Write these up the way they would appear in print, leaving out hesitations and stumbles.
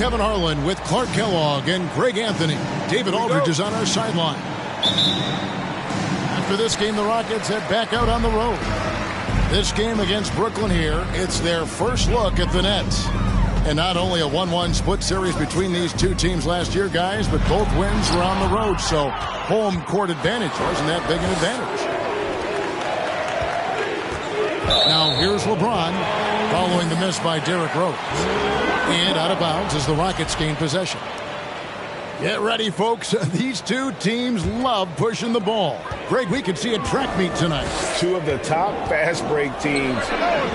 Kevin Harlan with Clark Kellogg and Greg Anthony. David Aldridge is on our sideline. After this game, the Rockets head back out on the road. This game against Brooklyn here, it's their first look at the Nets. And not only a 1-1 split series between these two teams last year, guys, but both wins were on the road, so home court advantage wasn't that big an advantage. Now here's LeBron following the miss by Derrick Rose. And out of bounds as the Rockets gain possession. Get ready, folks. These two teams love pushing the ball. Greg, we could see a track meet tonight. Two of the top fast break teams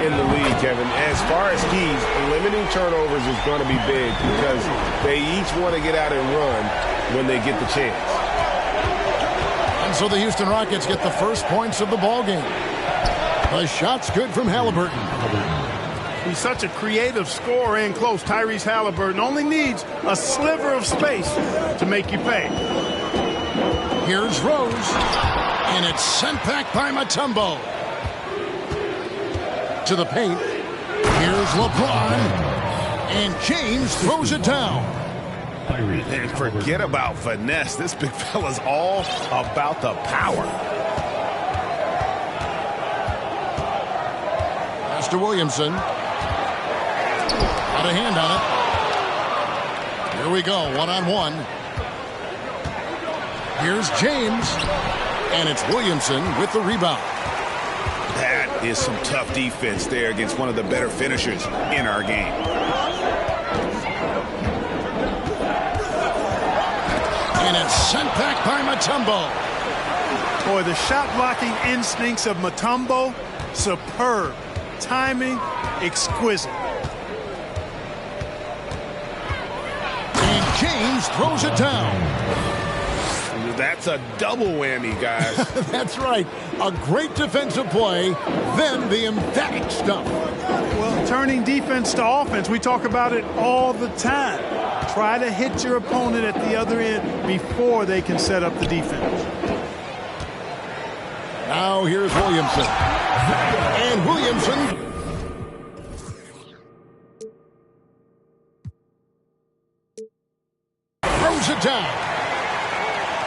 in the league, Kevin. As far as keys, limiting turnovers is going to be big because they each want to get out and run when they get the chance. And so the Houston Rockets get the first points of the ball game. The shot's good from Halliburton. He's such a creative scorer in close. Tyrese Halliburton only needs a sliver of space to make you pay. Here's Rose, and it's sent back by Mutombo. To the paint. Here's LeBron, and James throws it down. And forget about finesse. This big fella's all about the power. Pass to Williamson. Got a hand on it. Here we go, one-on-one. Here's James, and it's Williamson with the rebound. That is some tough defense there against one of the better finishers in our game. And it's sent back by Mutombo. Boy, the shot blocking instincts of Mutombo, superb. Timing, exquisite. And James throws it down. That's a double whammy, guys. That's right. A great defensive play, then the emphatic stuff. Well, turning defense to offense, we talk about it all the time. Try to hit your opponent at the other end before they can set up the defense. Now here's Williamson. And Williamson throws it down.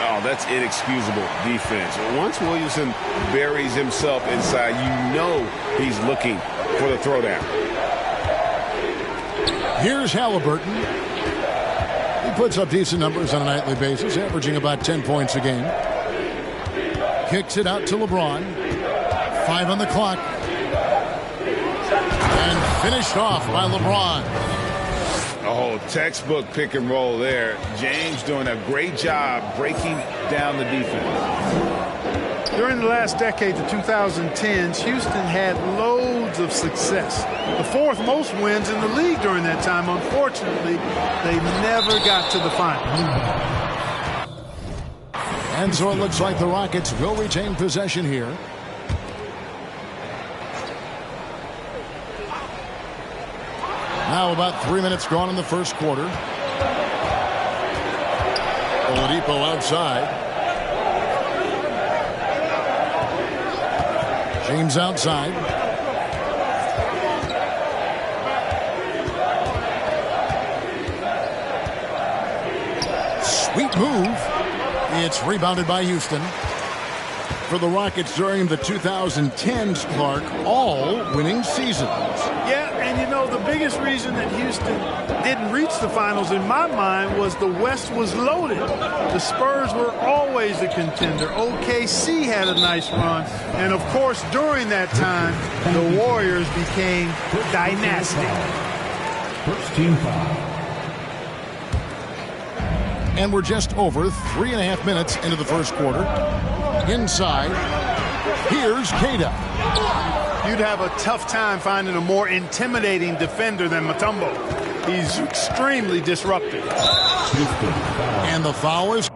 Oh, that's inexcusable defense. Once Williamson buries himself inside, you know he's looking for the throwdown. Here's Halliburton. He puts up decent numbers on a nightly basis, averaging about 10 points a game. Kicks it out to LeBron. 5 on the clock. And finished off by LeBron. Oh, textbook pick and roll there. James doing a great job breaking down the defense. During the last decade, the 2010s, Houston had loads of success. The fourth most wins in the league during that time. Unfortunately, they never got to the final. And so it looks like the Rockets will retain possession here. Now about 3 minutes gone in the first quarter. Oladipo outside. James outside. Sweet move. It's rebounded by Houston. For the Rockets during the 2010s, Clark, all winning seasons. Yeah, and you know, the biggest reason that Houston didn't reach the finals in my mind was the West was loaded. The Spurs were always a contender. OKC had a nice run. And, of course, during that time, the Warriors became dynastic. First team foul. And we're just over 3.5 minutes into the first quarter. Inside, here's Queta. You'd have a tough time finding a more intimidating defender than Mutombo. He's extremely disruptive. And the foul is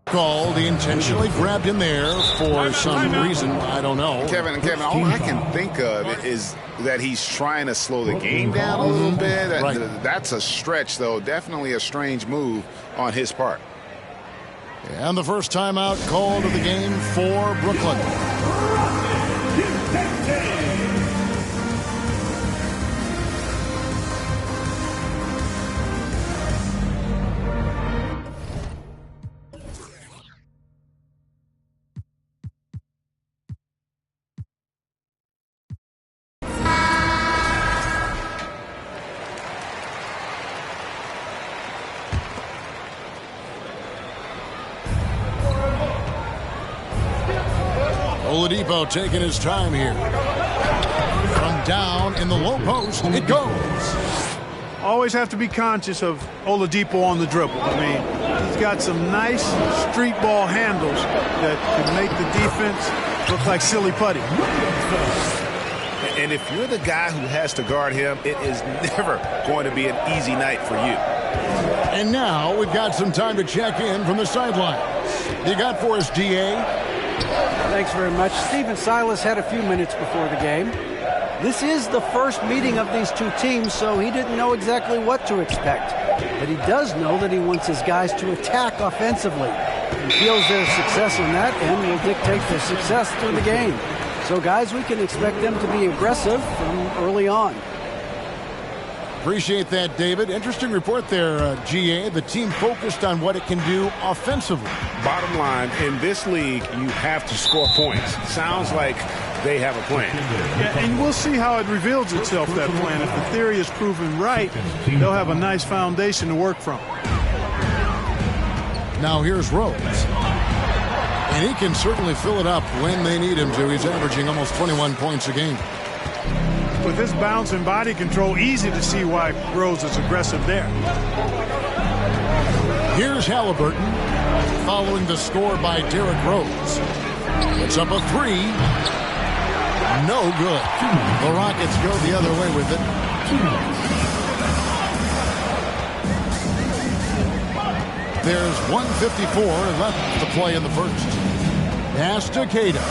called. He intentionally grabbed him there for some reason. I don't know. Kevin, all I can think of is that he's trying to slow the game down a little bit. Right. That's a stretch, though. Definitely a strange move on his part. And the first timeout called of the game for Brooklyn. Oladipo taking his time here. From down in the low post, it goes. Always have to be conscious of Oladipo on the dribble. I mean, he's got some nice street ball handles that can make the defense look like silly putty. And if you're the guy who has to guard him, it is never going to be an easy night for you. And now we've got some time to check in from the sidelines. You got for us, DA? Thanks very much. Stephen Silas had a few minutes before the game. This is the first meeting of these two teams, so he didn't know exactly what to expect. But he does know that he wants his guys to attack offensively. He feels their success on that end will dictate their success through the game. So, guys, we can expect them to be aggressive from early on. Appreciate that, David. Interesting report there, GA. The team focused on what it can do offensively. Bottom line, in this league, you have to score points. Sounds like they have a plan. Yeah, and we'll see how it reveals itself, that plan. If the theory is proven right, they'll have a nice foundation to work from. Now here's Rose. And he can certainly fill it up when they need him to. He's averaging almost 21 points a game. With his bounce and body control, easy to see why Rose is aggressive there. Here's Halliburton following the score by Derrick Rose. It's up a three. No good. The Rockets go the other way with it. There's 1:54 left to play in the first. Pass to Queta.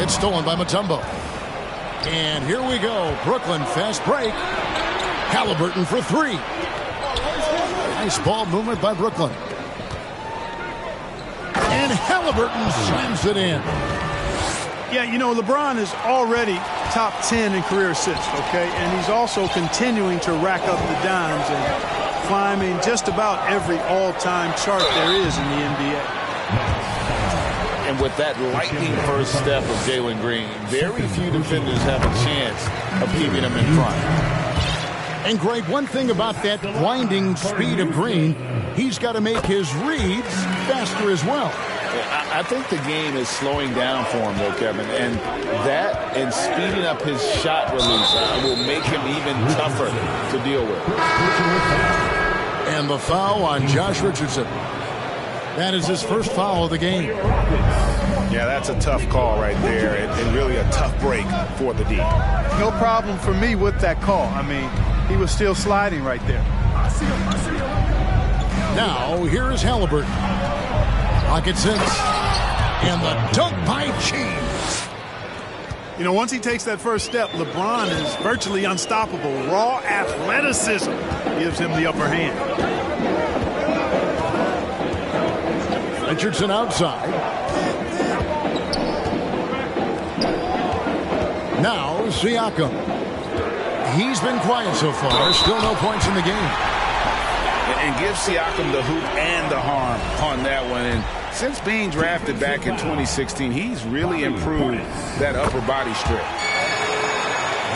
It's stolen by Mutombo. And here we go. Brooklyn fast break. Halliburton for three. Nice ball movement by Brooklyn. And Halliburton slams it in. Yeah, you know, LeBron is already top 10 in career assists, okay? And he's also continuing to rack up the dimes and climbing just about every all-time chart there is in the NBA. And with that lightning first step of Jalen Green, very few defenders have a chance of keeping him in front. And, Greg, one thing about that blinding speed of Green, he's got to make his reads faster as well. I think the game is slowing down for him, though, Kevin. And that and speeding up his shot release will make him even tougher to deal with. And the foul on Josh Richardson. That is his first foul of the game. Yeah, that's a tough call right there, and really a tough break for the D. No problem for me with that call. I mean, he was still sliding right there. Now, here is Halliburton. Pocket six. And the dunk by James. You know, once he takes that first step, LeBron is virtually unstoppable. Raw athleticism gives him the upper hand. Richardson outside. Now Siakam. He's been quiet so far. Still no points in the game. And give Siakam the hoop and the harm on that one. And since being drafted back in 2016, he's really improved that upper body strip.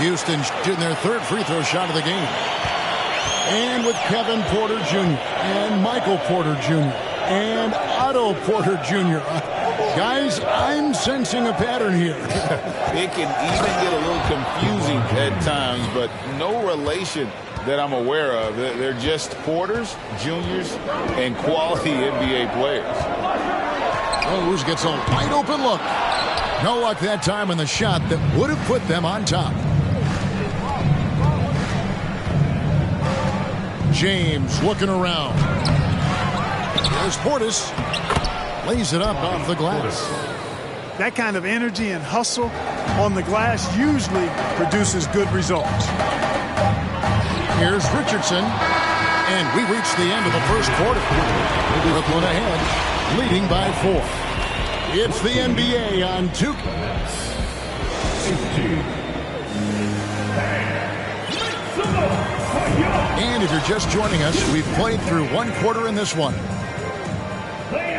Houston shooting their third free throw shot of the game. And with Kevin Porter Jr. and Michael Porter Jr. and Otto Porter Jr. Guys, I'm sensing a pattern here. It can even get a little confusing at times, but no relation that I'm aware of. They're just Porters, Juniors, and quality NBA players. Rose gets a wide open look. No luck that time in the shot that would have put them on top. James looking around. There's Portis. Lays it up off the glass. That kind of energy and hustle on the glass usually produces good results. Here's Richardson. And we reach the end of the first quarter. Brooklyn ahead, leading by 4. It's the NBA on 2K. And if you're just joining us, we've played through one quarter in this one.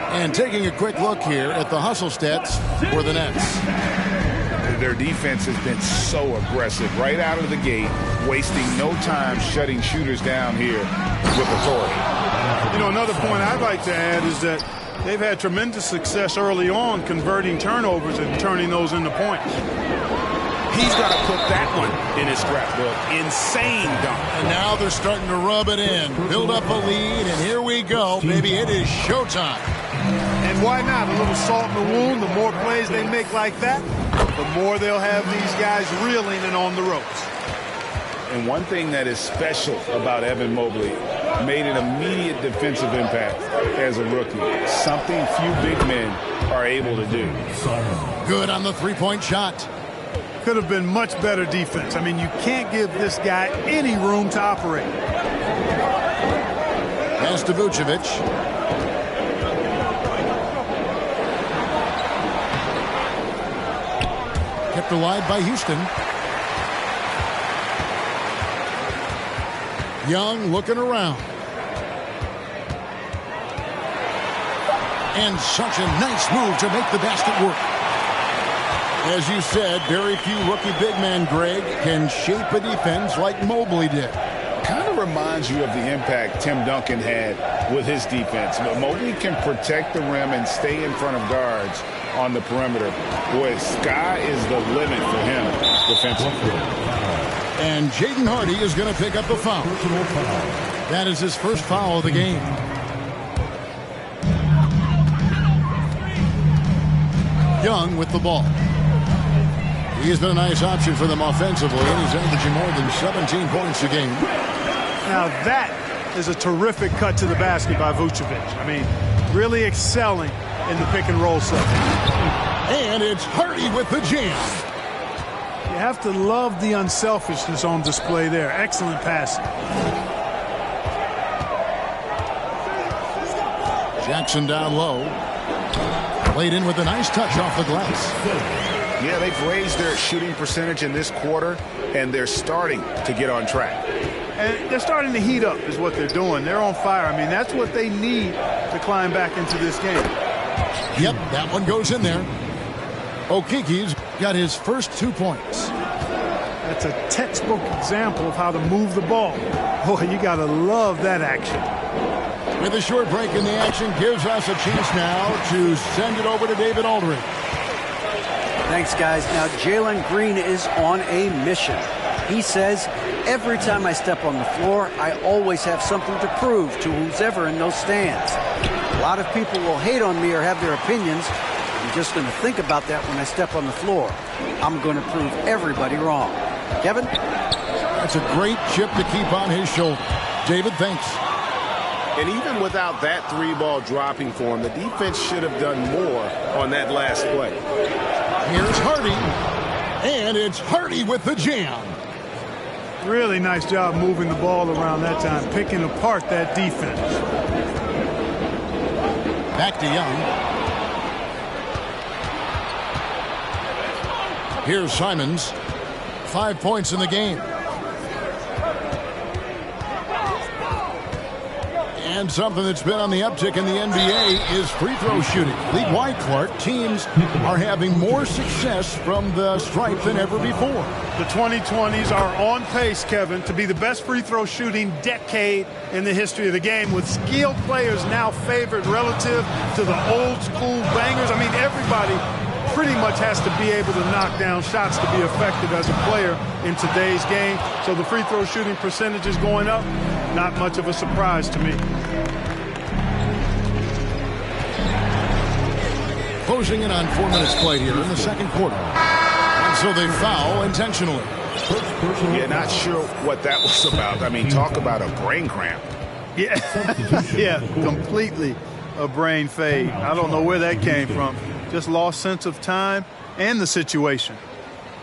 And taking a quick look here at the hustle stats for the Nets. Their defense has been so aggressive right out of the gate, wasting no time shutting shooters down here with authority. You know, another point I'd like to add is that They've had tremendous success early on converting turnovers and turning those into points. He's got to put that one in his scrapbook. Insane dunk. And now they're starting to rub it in, build up a lead, and here we go. Maybe it is showtime. And why not? A little salt in the wound. The more plays they make like that, the more they'll have these guys reeling and on the ropes. And one thing that is special about Evan Mobley, made an immediate defensive impact as a rookie. Something few big men are able to do. Good on the three-point shot. Could have been much better defense. I mean, you can't give this guy any room to operate. Pass to Vucevic. Kept alive by Houston. Young looking around. And such a nice move to make the basket work. As you said, very few rookie big men, Greg, can shape a defense like Mobley did. Kind of reminds you of the impact Tim Duncan had with his defense. But Mobley can protect the rim and stay in front of guards on the perimeter. Boy, sky is the limit for him defensively. And Jaden Hardy is going to pick up the foul. That is his first foul of the game. Young with the ball. He has been a nice option for them offensively, and he's averaging more than 17 points a game. Now that is a terrific cut to the basket by Vucevic. I mean, really excelling in the pick and roll set. And it's Hardy with the jam. You have to love the unselfishness on display there. Excellent passing. Jackson down low. Played in with a nice touch off the glass. Yeah, they've raised their shooting percentage in this quarter, and they're starting to get on track. And they're starting to heat up is what they're doing. They're on fire. I mean, that's what they need to climb back into this game. Yep, that one goes in there. Okiki's got his first 2 points. That's a textbook example of how to move the ball. Boy, you got to love that action. With a short break in the action, gives us a chance now to send it over to David Aldridge. Thanks, guys. Now, Jalen Green is on a mission. He says, every time I step on the floor, I always have something to prove to who's ever in those stands. A lot of people will hate on me or have their opinions. I'm just going to think about that when I step on the floor. I'm going to prove everybody wrong. Kevin? That's a great chip to keep on his shoulder. David, thanks. And even without that three ball dropping for him, the defense should have done more on that last play. Here's Hardy. And it's Hardy with the jam. Really nice job moving the ball around that time, picking apart that defense. Back to Young. Here's Simons. 5 points in the game. And something that's been on the uptick in the NBA is free throw shooting. League-wide, Clark, teams are having more success from the stripe than ever before. The 2020s are on pace, Kevin, to be the best free throw shooting decade in the history of the game, with skilled players now favored relative to the old school bangers. I mean, everybody pretty much has to be able to knock down shots to be effective as a player in today's game. So the free throw shooting percentage is going up. Not much of a surprise to me. Closing in on 4 minutes played here in the second quarter. And so they foul intentionally. Yeah, not sure what that was about. I mean, talk about a brain cramp. Yeah, yeah, completely a brain fade. I don't know where that came from. Just lost sense of time and the situation.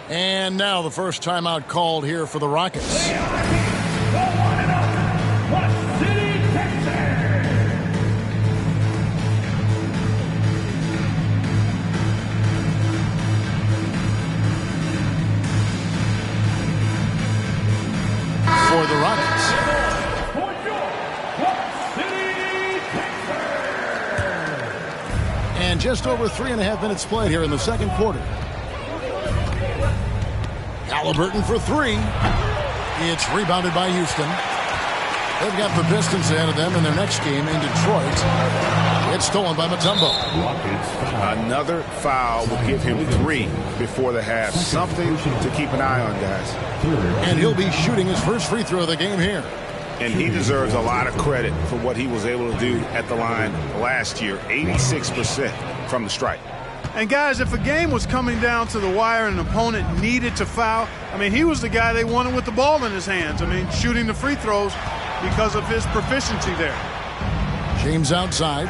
And now the first timeout called here for the Rockets. For the Rockets. And just over 3.5 minutes played here in the second quarter. Halliburton for three. It's rebounded by Houston. They've got the Pistons ahead of them in their next game in Detroit. It's stolen by Mutombo. Another foul will give him 3 before the half. Something to keep an eye on, guys. And he'll be shooting his first free throw of the game here. And he deserves a lot of credit for what he was able to do at the line last year. 86% from the stripe. And guys, if a game was coming down to the wire and an opponent needed to foul, I mean, he was the guy they wanted with the ball in his hands. I mean, shooting the free throws because of his proficiency there. James outside.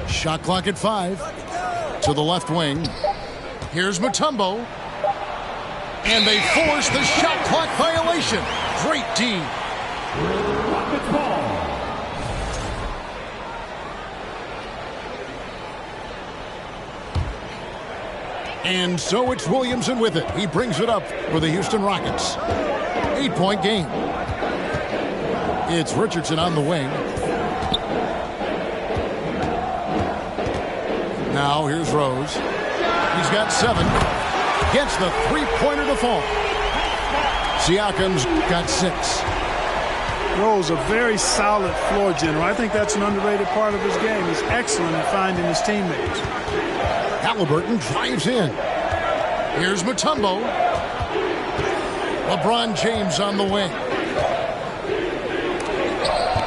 Shot clock at 5. To the left wing. Here's Mutombo. And they force the shot clock violation. Great D. And so it's Williamson with it. He brings it up for the Houston Rockets. 8-point game. It's Richardson on the wing. Now here's Rose. He's got 7. Gets the three-pointer to fall. Siakam's got 6. Rose, a very solid floor general. I think that's an underrated part of his game. He's excellent at finding his teammates. Halliburton drives in. Here's Mutombo. LeBron James on the wing.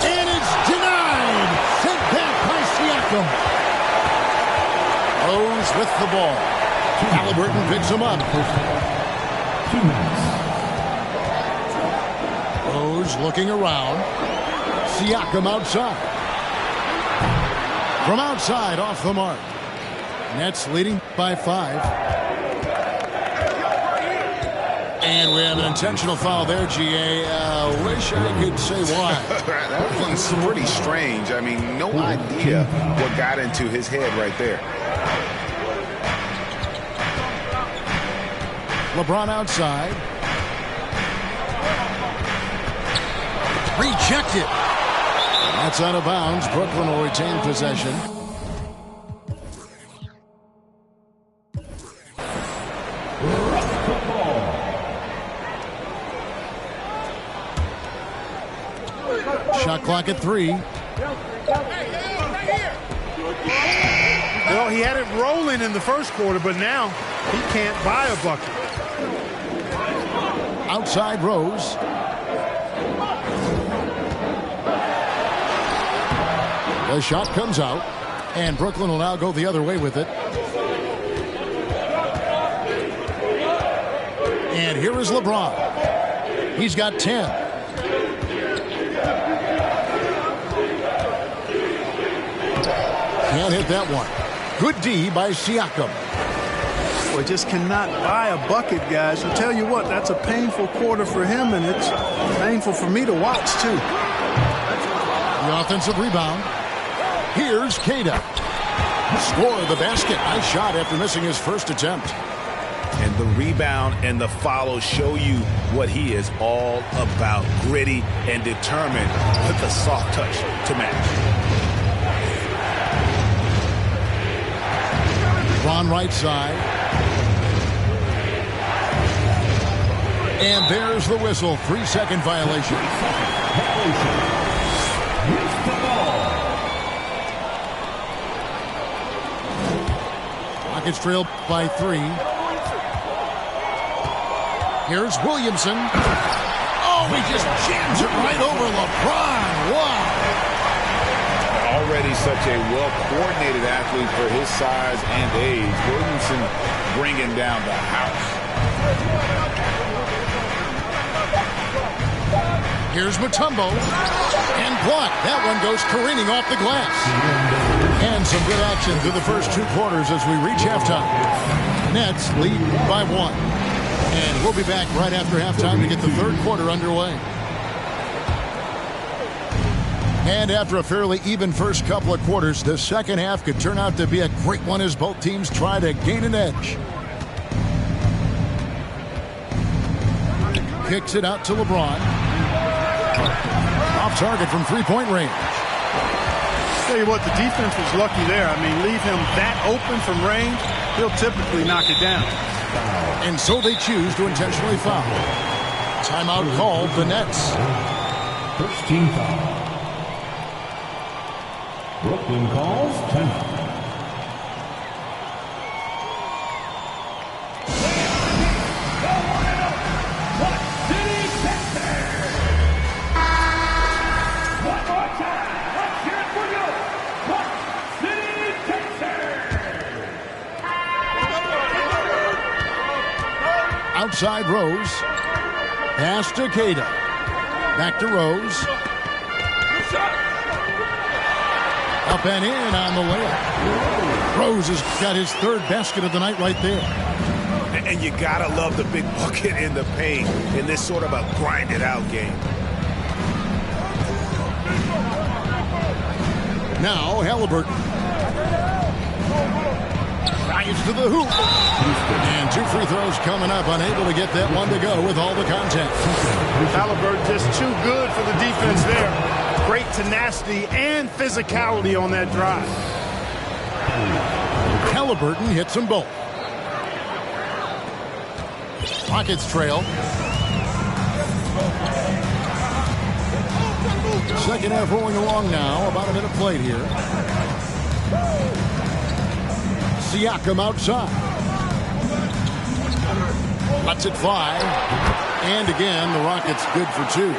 And it's denied. Sent back by Siakam. Rose with the ball. Halliburton picks him up. 2 minutes. Rose looking around. Siakam outside. From outside, off the mark. Nets leading by 5. And we have an intentional foul there, G.A. Wish I could say why. That one's pretty strange. I mean, no idea what got into his head right there. LeBron outside. Rejected. That's out of bounds. Brooklyn will retain possession. Shot clock at 3. Well, he had it rolling in the first quarter, but now he can't buy a bucket. Outside Rose. The shot comes out, and Brooklyn will now go the other way with it. And here is LeBron. He's got 10. Can't hit that one. Good D by Siakam. Boy, just cannot buy a bucket, guys. I'll tell you what, that's a painful quarter for him, and it's painful for me to watch, too. The offensive rebound. Here's Queta. Score the basket. Nice shot after missing his first attempt. And the rebound and the follow show you what he is all about. Gritty and determined with a soft touch to match. LeBron right side. And there's the whistle. 3-second violation. Rockets trail by 3. Here's Williamson. Oh, he just jams it right over LeBron. Wow. Already such a well-coordinated athlete for his size and age. Williamson bringing down the house. Here's Mutombo. And blocked. That one goes careening off the glass. And some good action through the first 2 quarters as we reach halftime. Nets lead by 1. And we'll be back right after halftime to get the third quarter underway. And after a fairly even first couple of quarters, the second half could turn out to be a great one as both teams try to gain an edge. Kicks it out to LeBron. Off target from three-point range. Tell you what, the defense was lucky there. I mean, leave him that open from range, he'll typically knock it down. And so they choose to intentionally foul. Timeout called the Nets. First team foul. Brooklyn calls timeout. Outside Rose. Pass to Queta. Back to Rose. Up and in on the layup. Rose has got his third basket of the night right there. And you gotta love the big bucket in the paint in this sort of a grind-it-out game. Now Halliburton. Drives to the hoop. And 2 free throws coming up. Unable to get that one to go with all the contact. Halliburton just too good for the defense there. Great tenacity and physicality on that drive. Halliburton hits them both. Rockets trail. Second half rolling along now. About a minute played here. Siakam outside. Lets it fly. And again, the Rockets good for 2.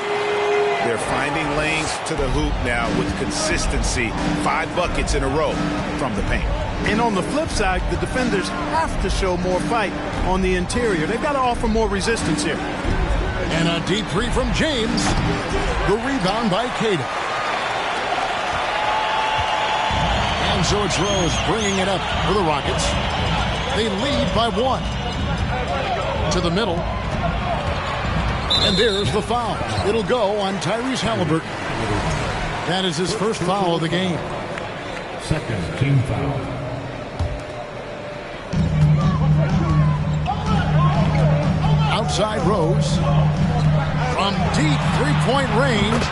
They're finding lanes to the hoop now with consistency. 5 buckets in a row from the paint. And on the flip side, the defenders have to show more fight on the interior. They've got to offer more resistance here. And a deep 3 from James. The rebound by Queta. And so it's Rose bringing it up for the Rockets. They lead by 1. To the middle. And there's the foul. It'll go on Tyrese Halliburton. That is his first foul of the game. Second team foul. Outside Rose. From deep 3-point range.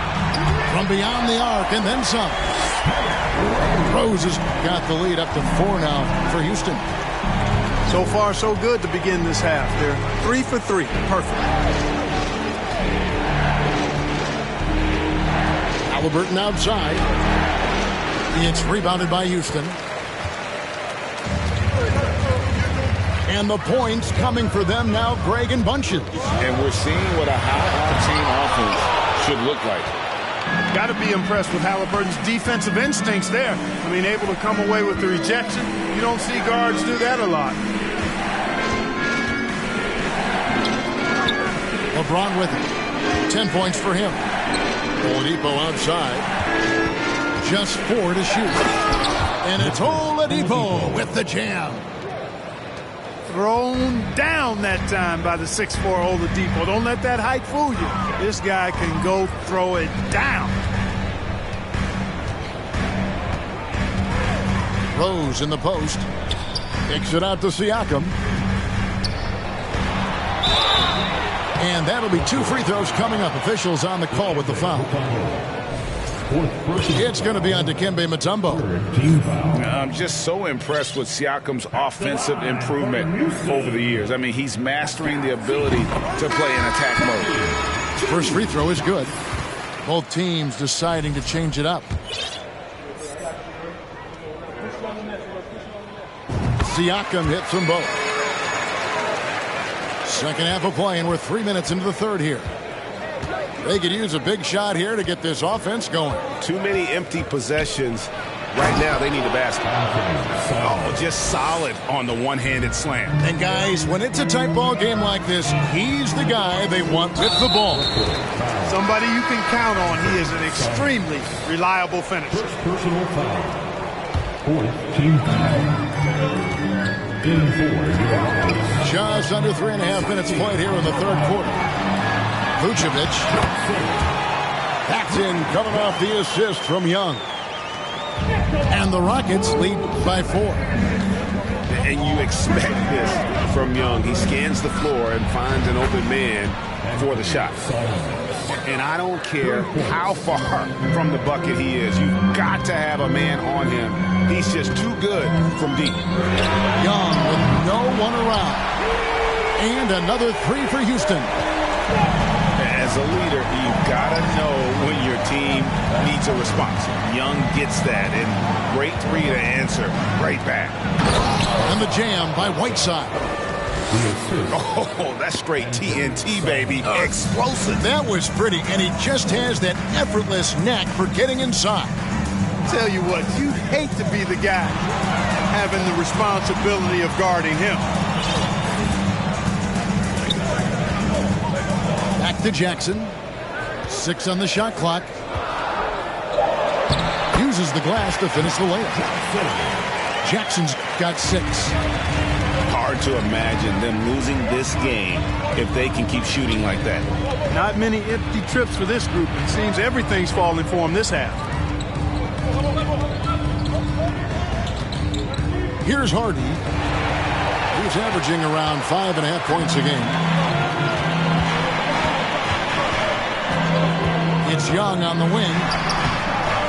From beyond the arc and then some. Rose has got the lead up to 4 now for Houston. So far, so good to begin this half. They're 3 for 3. Perfect. Halliburton outside. It's rebounded by Houston. And the points coming for them now, Greg and Bunches. And we're seeing what a high-octane offense should look like. Got to be impressed with Halliburton's defensive instincts there. I mean, able to come away with the rejection. You don't see guards do that a lot. LeBron with it. 10 points for him. Oladipo outside. Just 4 to shoot. And it's Oladipo with the jam. Thrown down that time by the 6'4" Oladipo. Don't let that height fool you. This guy can go throw it down. Rose in the post. Kicks it out to Siakam. And that'll be 2 free throws coming up. Officials on the call with the foul. It's going to be on Dikembe Mutombo. I'm just so impressed with Siakam's offensive improvement over the years. I mean, he's mastering the ability to play in attack mode. First free throw is good. Both teams deciding to change it up. Siakam hits them both. Second half of play, and we're 3 minutes into the third here. They could use a big shot here to get this offense going. Too many empty possessions. Right now, they need a basket. Oh, just solid on the one-handed slam. And guys, when it's a tight ball game like this, he's the guy they want with the ball. Somebody you can count on. He is an extremely reliable finisher. First personal foul. Fourth team foul. In 4. Just under 3.5 minutes played here in the third quarter. Vucevic. Paxton coming off the assist from Young. And the Rockets lead by 4. And you expect this from Young. He scans the floor and finds an open man for the shot. And I don't care how far from the bucket he is. You've got to have a man on him. He's just too good from deep. Young with no one around. And another 3 for Houston. as a leader, you've got to know when your team needs a response. Young gets that, and great three to answer right back. And the jam by Whiteside. Oh, that's straight TNT, baby. Explosive. That was pretty, and he just has that effortless knack for getting inside. Tell you what, you hate to be the guy having the responsibility of guarding him. Back to Jackson. 6 on the shot clock. Uses the glass to finish the layup. Jackson's got 6. Hard to imagine them losing this game if they can keep shooting like that. Not many empty trips for this group. It seems everything's falling for them this half. Here's Harden. He's averaging around 5.5 points a game. It's Young on the wing.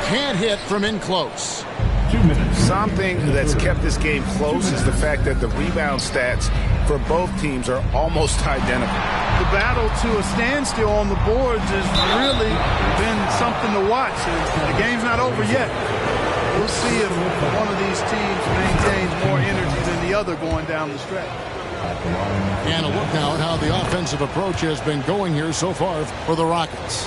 Can't hit from in close. 2 minutes. Something that's kept this game close is the fact that the rebound stats for both teams are almost identical. The battle to a standstill on the boards has really been something to watch. The game's not over yet. We'll see if one of these teams maintains more energy than the other going down the stretch. And a look now at how the offensive approach has been going here so far for the Rockets.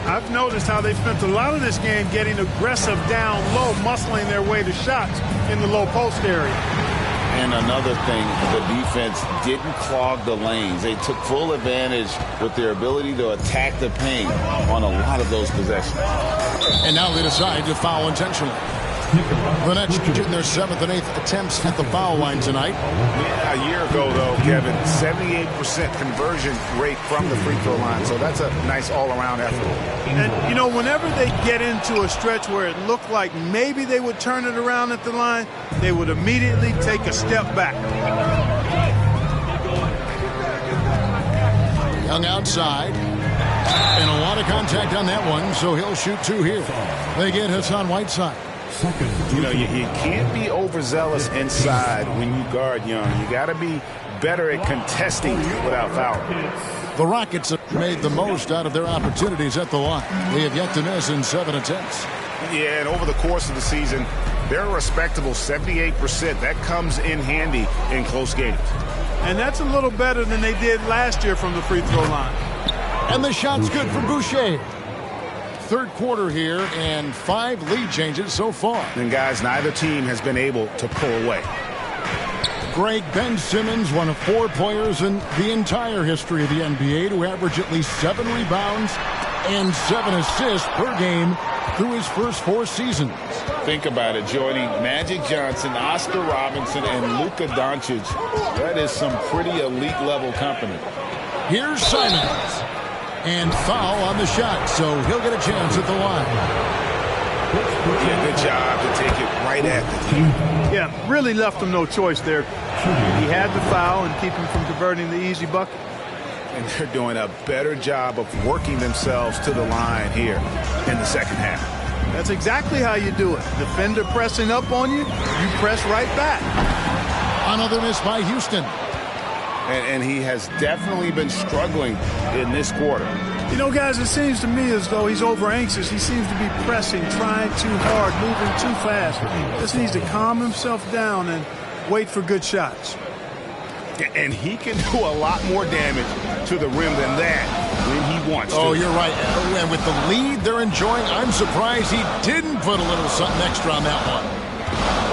I've noticed how they spent a lot of this game getting aggressive down low, muscling their way to shots in the low post area. And another thing, the defense didn't clog the lanes. They took full advantage with their ability to attack the paint on a lot of those possessions. And now they decide to foul intentionally. The Nets getting their 7th and 8th attempts at the foul line tonight. Yeah, a year ago, though, Kevin, 78% conversion rate from the free throw line. So that's a nice all-around effort. And, you know, whenever they get into a stretch where it looked like maybe they would turn it around at the line, they would immediately take a step back. Young outside. And a lot of contact on that one, so he'll shoot 2 here. They get Hassan Whiteside. You know, you can't be overzealous inside when you guard Young. You got to be better at contesting without fouling. The Rockets have made the most out of their opportunities at the line. They have yet to miss in 7 attempts. Yeah, and over the course of the season, they're a respectable 78%. That comes in handy in close games. And that's a little better than they did last year from the free throw line. And the shot's good from Boucher. Third quarter here and 5 lead changes so far. And guys, neither team has been able to pull away. Greg Ben Simmons, one of 4 players in the entire history of the NBA to average at least 7 rebounds and 7 assists per game through his first 4 seasons. Think about it, joining Magic Johnson, Oscar Robinson, and Luka Doncic. That is some pretty elite level company. Here's Simons. And foul on the shot, so he'll get a chance at the line. Yeah, good job to take it right at the team. Yeah, really left him no choice there. He had the foul and keep him from converting the easy bucket. And they're doing a better job of working themselves to the line here in the second half. That's exactly how you do it. Defender pressing up on you, you press right back. Another miss by Houston. And he has definitely been struggling in this quarter. You know, guys, it seems to me as though he's over anxious. He seems to be pressing, trying too hard, moving too fast. Just needs to calm himself down and wait for good shots. And he can do a lot more damage to the rim than that when he wants to. Oh, you're right. And with the lead they're enjoying, I'm surprised he didn't put a little something extra on that one.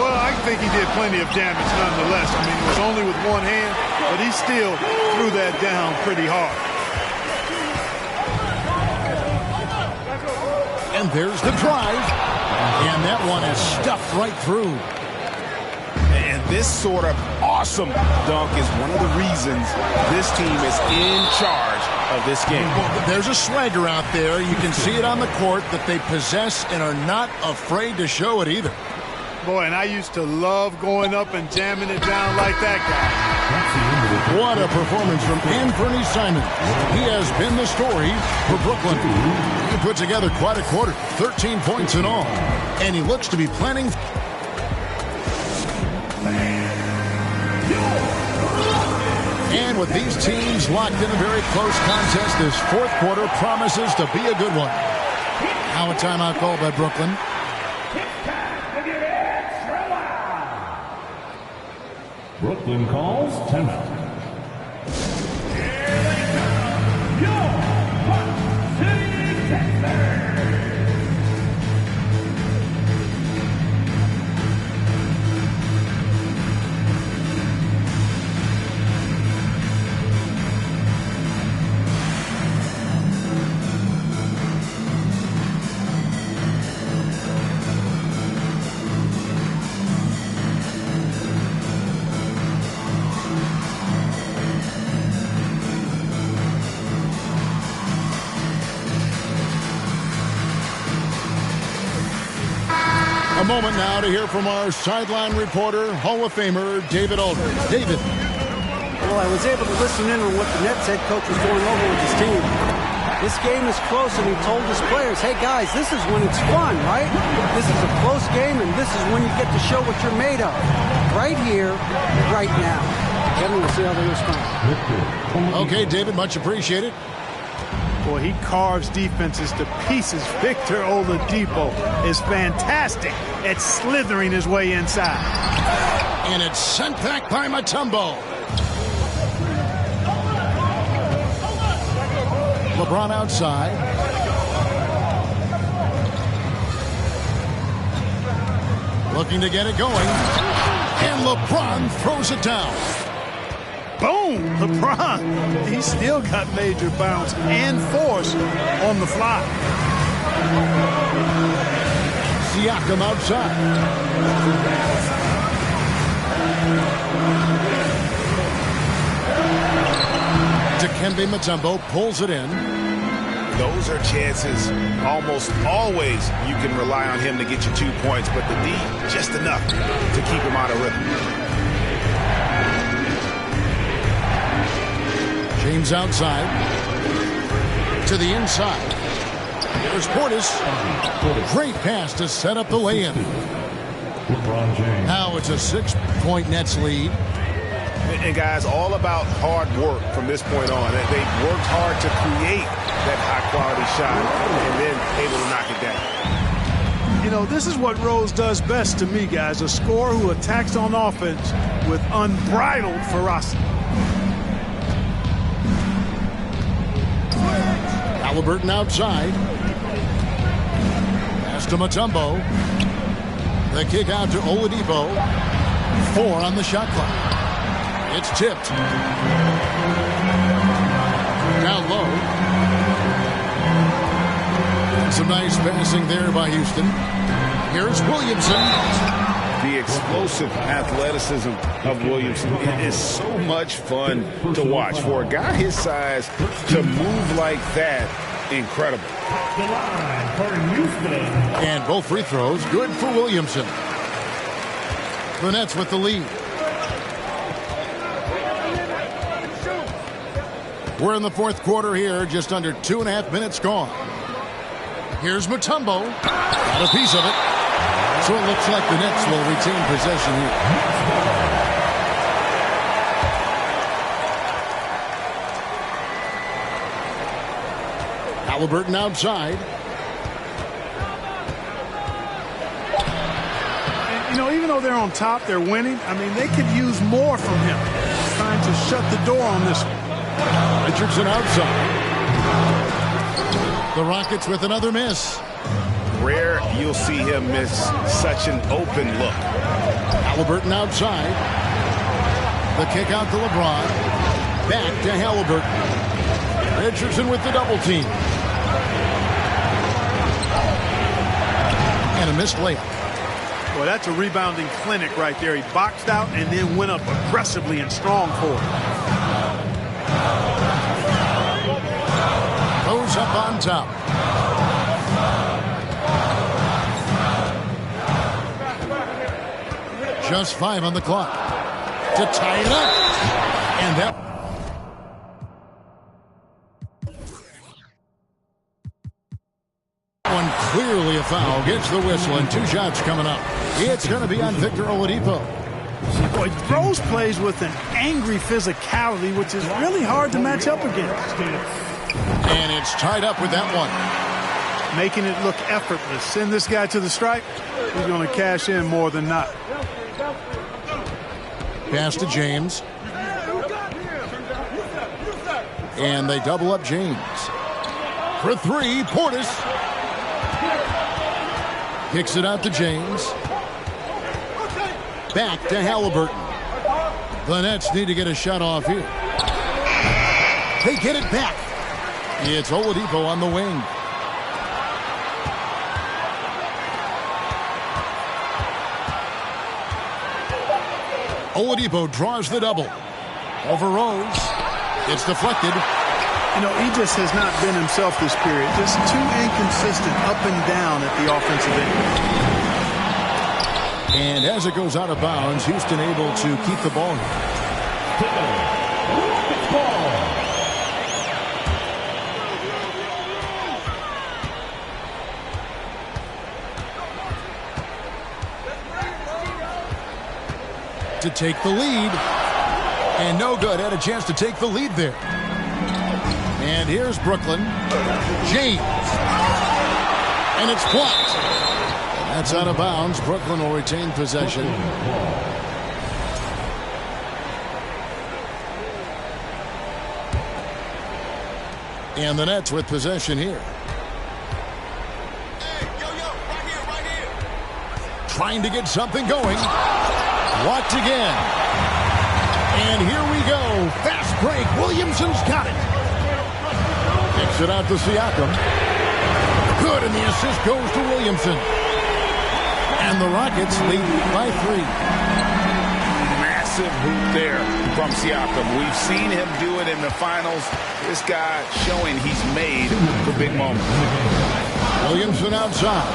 Well, I think he did plenty of damage nonetheless. I mean, it was only with one hand, but he still threw that down pretty hard. And there's the drive. And that one is stuffed right through. And this sort of awesome dunk is one of the reasons this team is in charge of this game. Well, there's a swagger out there. You can see it on the court that they possess and are not afraid to show it either. Boy, and I used to love going up and jamming it down like that guy. What a performance from Anthony Simons. He has been the story for Brooklyn. He put together quite a quarter, 13 points in all. And he looks to be planning. And with these teams locked in a very close contest, this fourth quarter promises to be a good one. Now a timeout called by Brooklyn. Brooklyn calls timeout. A moment now to hear from our sideline reporter, Hall of Famer David Aldridge. David. Well, I was able to listen in on what the Nets head coach was going over with his team. This game is close, and he told his players, hey, guys, this is when it's fun, right? This is a close game, and this is when you get to show what you're made of. Right here, right now. Kevin, we'll see how they respond. Okay, David, much appreciated. Boy, he carves defenses to pieces. Victor Oladipo is fantastic at slithering his way inside. And it's sent back by Mutombo. LeBron outside. Looking to get it going. And LeBron throws it down. Boom! LeBron, he still got major bounce and force on the fly. Siakam outside. Dikembe Mutombo pulls it in. Those are chances almost always you can rely on him to get you 2 points, but the D, just enough to keep him out of rhythm. James outside. To the inside. Here's Portis. Great pass to set up the lay-in. LeBron James. Now it's a 6-point Nets lead. And guys, all about hard work from this point on. They've worked hard to create that high-quality shot and then able to knock it down. You know, this is what Rose does best to me, guys. A scorer who attacks on offense with unbridled ferocity. Halliburton outside. Pass to Mutombo. The kick out to Oladipo. 4 on the shot clock. It's tipped. Down low. And some nice passing there by Houston. Here's Williamson. The explosive athleticism of Williamson is so much fun to watch. For a guy his size to move like that, incredible. And both free throws good for Williamson. The Nets with the lead. We're in the fourth quarter here, just under 2.5 minutes gone. Here's Mutombo. Got a piece of it. So it looks like the Nets will retain possession here. Halliburton outside. And, you know, even though they're on top, they're winning. I mean, they could use more from him. Trying to shut the door on this one. Richardson outside. The Rockets with another miss. Rare you'll see him miss such an open look. Halliburton outside. The kick out to LeBron. Back to Halliburton. Richardson with the double team. And a missed layup. Boy, that's a rebounding clinic right there. He boxed out and then went up aggressively and strong for it. Goes up on top. Just 5 on the clock. To tie it up. And that one clearly a foul. Gets the whistle and 2 shots coming up. It's going to be on Victor Oladipo. Boy, Rose plays with an angry physicality, which is really hard to match up against. And it's tied up with that one. Making it look effortless. Send this guy to the stripe. He's going to cash in more than not. Pass to James. And they double up James. For three, Portis. Kicks it out to James. Back to Halliburton. The Nets need to get a shot off here. They get it back. It's Oladipo on the wing. Oladipo draws the double. Over Rose. It's deflected. You know, he just has not been himself this period. Just too inconsistent up and down at the offensive end. And as it goes out of bounds, Houston able to keep the ball. To take the lead. And no good. Had a chance to take the lead there. And here's Brooklyn. James. And it's blocked. That's out of bounds. Brooklyn will retain possession. And the Nets with possession here. Right here. Trying to get something going. Blocked again. And here we go. Fast break. Williamson's got it. Kicks it out to Siakam. Good, and the assist goes to Williamson. And the Rockets lead by 3. Massive hoop there from Siakam. We've seen him do it in the finals. This guy showing he's made for big moments. Williamson outside.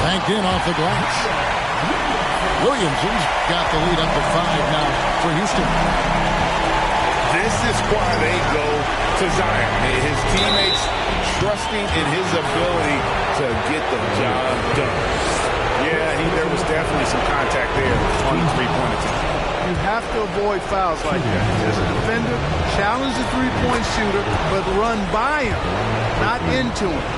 Banked in off the glass. Williamson's got the lead up to 5 now for Houston. This is why they go to Zion. His teammates trusting in his ability to get the job done. Yeah, there was definitely some contact there on the three-point attempt. You have to avoid fouls like that. As a defender, challenge the three-point shooter, but run by him, not into him.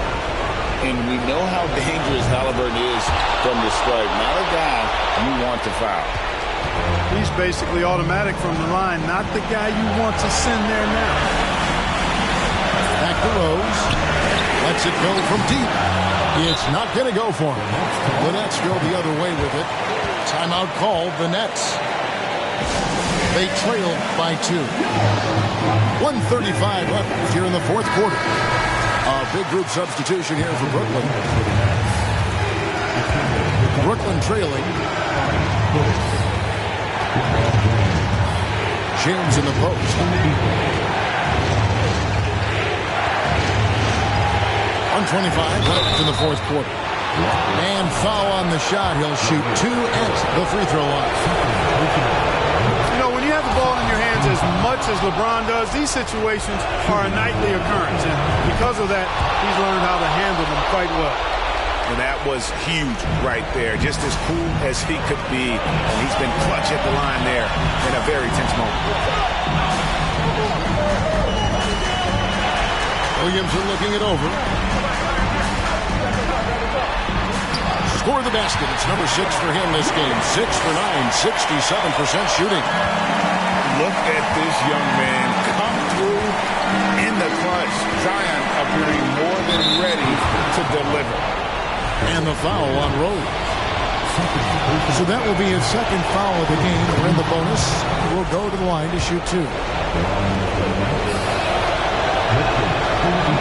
And we know how dangerous Halliburton is from the stripe. Not a guy you want to foul. He's basically automatic from the line, not the guy you want to send there now. Back to Rose. Lets it go from deep. It's not going to go for him. The Nets go the other way with it. Timeout called, the Nets. They trail by 2. 1:35 left here in the fourth quarter. A big group substitution here for Brooklyn. Brooklyn trailing. James in the post. 1:25 left in the fourth quarter. And foul on the shot. He'll shoot 2 at the free throw line. You know, when you have the ball in your hands as much as LeBron does, these situations are a nightly occurrence. And because of that, he's learned how to handle them quite well. And that was huge right there. Just as cool as he could be. And he's been clutch at the line there in a very tense moment. Williamson looking it over. Score the basket. It's number 6 for him this game. 6 for 9, 67% shooting. Look at this young man come through in the clutch. Zion appearing more than ready to deliver. And the foul on Rose. So that will be his second foul of the game. We're in the bonus. We'll go to the line to shoot 2.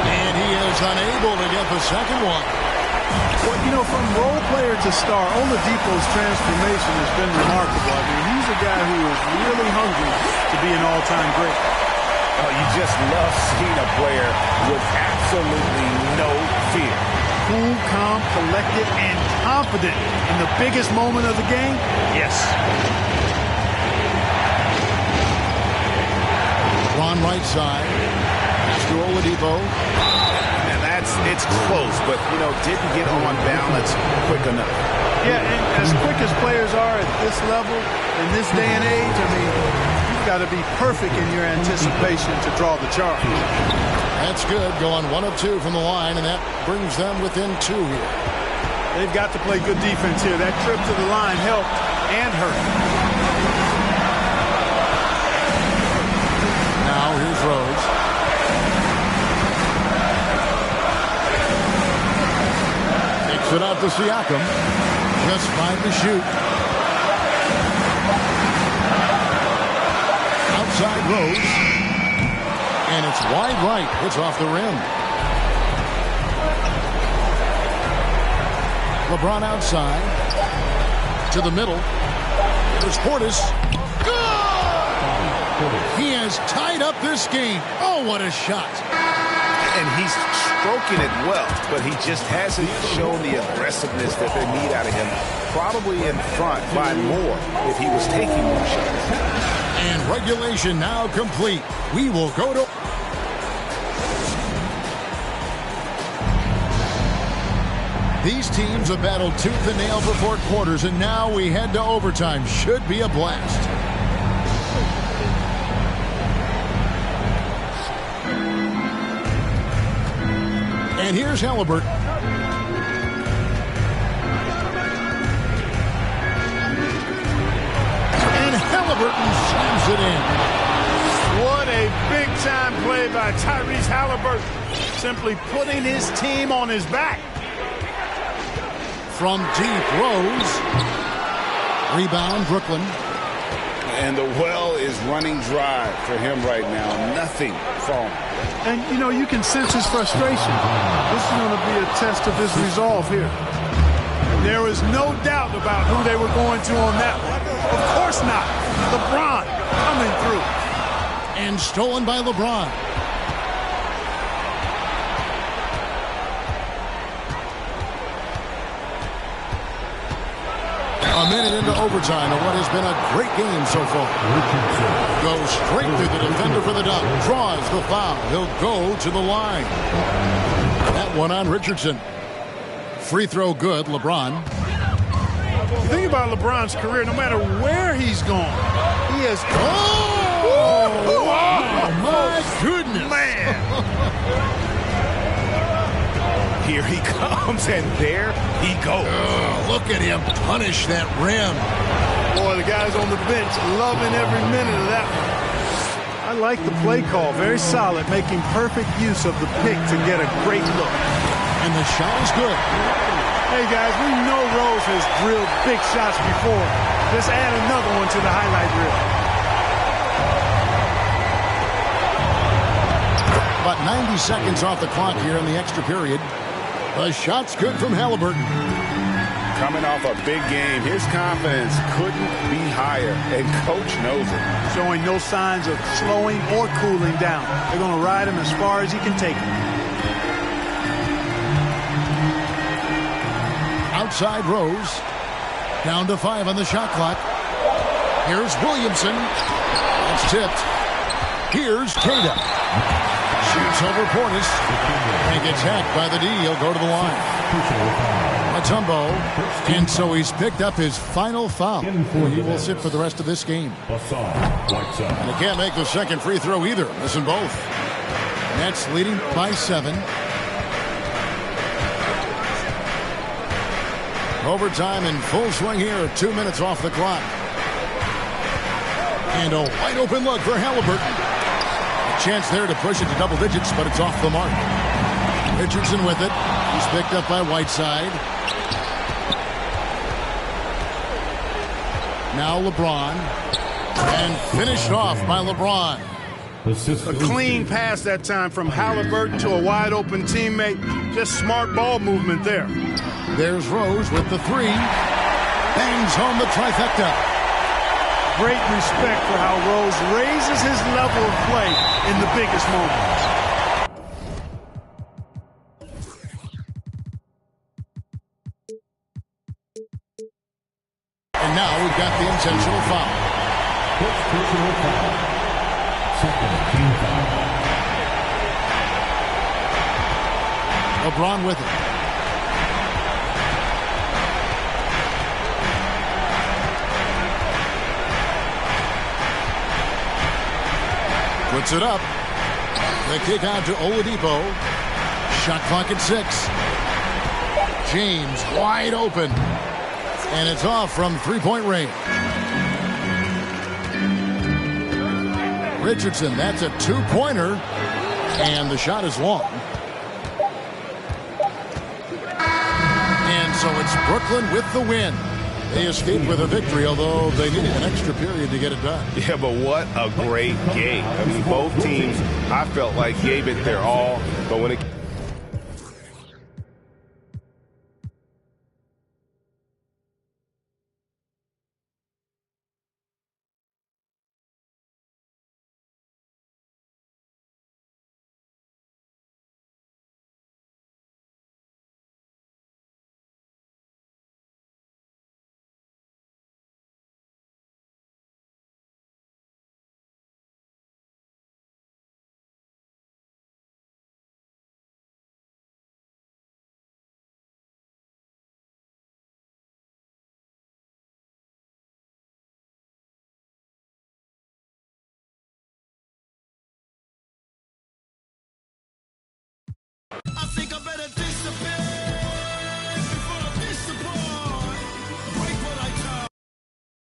And he is unable to get the second one. Well, you know, from role player to star, Oladipo's transformation has been remarkable. I mean, he's a guy who is really hungry to be an all-time great. You just love seeing a player with absolutely no fear. Cool, calm, collected, and confident in the biggest moment of the game? Yes. Ron right side. Pass to Oladipo. And it's close, but, you know, didn't get on balance quick enough. Yeah, and as quick as players are at this level, in this day and age, I mean, you've got to be perfect in your anticipation to draw the charge. That's good, going 1 of 2 from the line, and that brings them within 2 here. They've got to play good defense here. That trip to the line helped and hurt. Now here's Rose. Takes it out to Siakam. Just 5 to shoot. Outside Rose. And it's wide right. It's off the rim. LeBron outside. To the middle. There's Portis. Good! He has tied up this game. Oh, what a shot. And he's stroking it well, but he just hasn't shown the aggressiveness that they need out of him. Probably in front by more if he was taking more shots. And regulation now complete. We will go to... These teams have battled tooth and nail for 4 quarters, and now we head to overtime. Should be a blast. And here's Halliburton. And Halliburton slams it in. What a big-time play by Tyrese Halliburton. Simply putting his team on his back. From deep, Rose. Rebound, Brooklyn. And the well is running dry for him right now. Nothing falling. And, you know, you can sense his frustration. This is going to be a test of his resolve here. There is no doubt about who they were going to on that one. Of course not. LeBron coming through. And stolen by LeBron. A minute into overtime of what has been a great game so far. Goes straight through the defender for the dunk. Draws the foul. He'll go to the line. That one on Richardson. Free throw good, LeBron. The thing about LeBron's career, no matter where he's gone, he has... Oh my goodness. Man. Here he comes, and there he goes. Look at him punish that rim. Boy, the guys on the bench loving every minute of that one. I like the play call. Very solid, making perfect use of the pick to get a great look. And the shot is good. Hey, guys, we know Rose has drilled big shots before. Just add another one to the highlight reel. About 90 seconds off the clock here in the extra period. The shot's good from Halliburton. Coming off a big game, his confidence couldn't be higher, and coach knows it. Showing no signs of slowing or cooling down. They're going to ride him as far as he can take him. Outside Rose. Down to 5 on the shot clock. Here's Williamson. It's tipped. Here's Queta. Shoots over Portis. And gets hacked by the D. He'll go to the line. Mutombo. And so he's picked up his final foul. He will sit for the rest of this game. And he can't make the second free throw either. Missing both. Nets leading by 7. Overtime in full swing here. 2 minutes off the clock. And a wide open look for Halliburton. A chance there to push it to double digits, but it's off the mark. Richardson with it. He's picked up by Whiteside. Now LeBron. And finished off by LeBron. A clean pass that time from Halliburton to a wide open teammate. Just smart ball movement there. There's Rose with the 3. Bangs home the trifecta. Great respect for how Rose raises his level of play in the biggest moments. And now we've got the intentional foul. Personal foul. Second team foul. LeBron with it. Puts it up. The kick out to Oladipo. Shot clock at 6. James wide open. And it's off from three-point range. Richardson, that's a two-pointer. And the shot is long. And so it's Brooklyn with the win. They escaped with a victory, although they needed an extra period to get it done. Yeah, but what a great game. I mean, both teams, I felt like, gave it their all. But when it